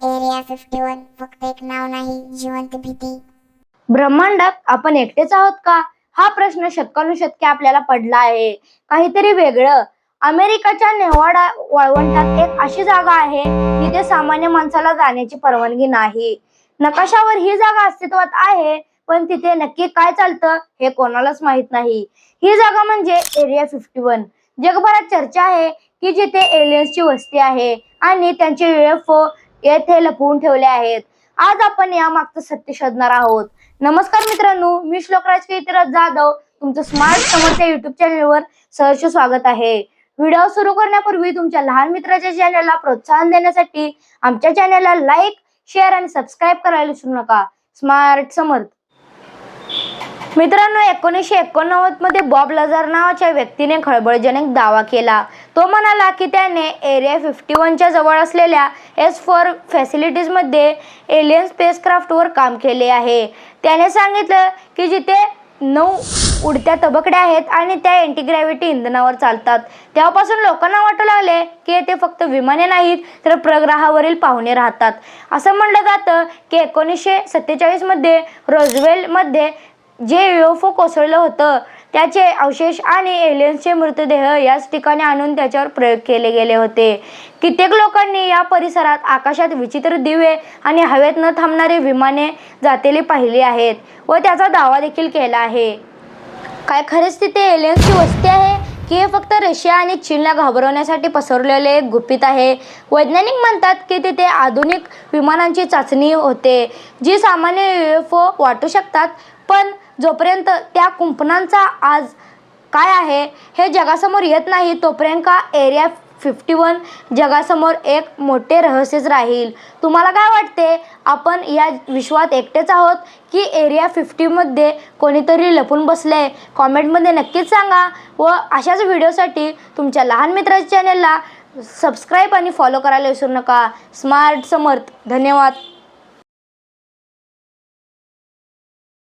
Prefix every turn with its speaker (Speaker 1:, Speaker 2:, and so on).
Speaker 1: Area 51 फक्त एक नाव नाही, जिवंत भीती.
Speaker 2: ब्रह्मांडात आपण एकटेच आहोत का? हा प्रश्न शतकानुशतके आपल्याला पडला आहे. काहीतरी वेगळं. अमेरिकेच्या नेवाडा वाळवंटात एक अशी जागा आहे जिथे सामान्य माणसाला जाण्याची परवानगी नाही. नकाशावर ही जागा अस्तित्वात आहे, पण तिथे नक्की काय चालतं हे कोणालाच माहित नाही. ही जागा म्हणजे एरिया 51. जगभरात चर्चा आहे की जिथे एलियन्सची वस्ती आहे आणि त्यांचे UFO येथे लपवून ठेवले आहेत. आज आपण या मागचं सत्य शोधणार आहोत. नमस्कार मित्रांनो, मी श्लोकराज कीर्तिराज जाधव तुमचं स्मार्ट समर्थ युट्यूब चॅनलवर सहर्ष स्वागत आहे. व्हिडिओ सुरू करण्यापूर्वी तुमच्या लहान मित्राच्या चॅनलला प्रोत्साहन देण्यासाठी आमच्या चॅनलला लाईक, शेअर आणि सबस्क्राईब करायला विसरू नका. स्मार्ट समर्थ. मित्रांनो, 1989 मध्ये बॉब लझार नावाच्या व्यक्तीने खळबळजनक दावा केला. तो म्हणाला की त्याने एरिया 51च्या जवळ असलेल्या S4 फॅसिलिटीज मध्ये एलियन स्पेसक्राफ्टवर काम केले आहे. त्याने सांगितलं की जिथे 9 उडत्या तबकड्या आहेत आणि त्या अँटीग्रॅव्हिटी इंधनावर चालतात. तेव्हापासून लोकांना वाटू लागले की येथे फक्त विमाने नाहीत तर प्रग्रहावरील पाहुणे राहतात. असं म्हणलं जातं की 1947 मध्ये रोझवेल मध्ये जे UFO कोसळलं होतं त्याचे अवशेष आणि एलियन्सचे मृतदेह याच ठिकाणी आणून त्याच्यावर प्रयोग केले गेले होते. कित्येक लोकांनी या परिसरात आकाशात विचित्र दिवे आणि हवेत न थांबणारी विमाने जातेली पाहिली आहेत व त्याचा दावा देखील केला आहे. काय खरेच तिथे एलियन्सची वस्ती आहे की हे फक्त रशिया आणि चीनला घाबरवण्यासाठी पसरलेले एक गुपित आहे? वैज्ञानिक म्हणतात की तिथे आधुनिक विमानांची चाचणी होते जी सामान्य UFO वाटू शकतात, पण जोपर्यंत त्या कुंपणांचा आज काय आहे हे जगासमोर येत नाही तोपर्यंत एरिया 51 जगासमोर एक मोठे रहस्यच राहील. तुम्हाला काय वाटते? आपण या विश्वात एकटेच आहोत की एरिया 50 मध्ये कोणीतरी लपून बसले? कॉमेंटमध्ये नक्कीच सांगा व अशाच व्हिडिओसाठी तुमच्या लहान मित्राच्या चॅनलला सबस्क्राईब आणि फॉलो करायला विसरू नका. स्मार्ट समर्थ. धन्यवाद.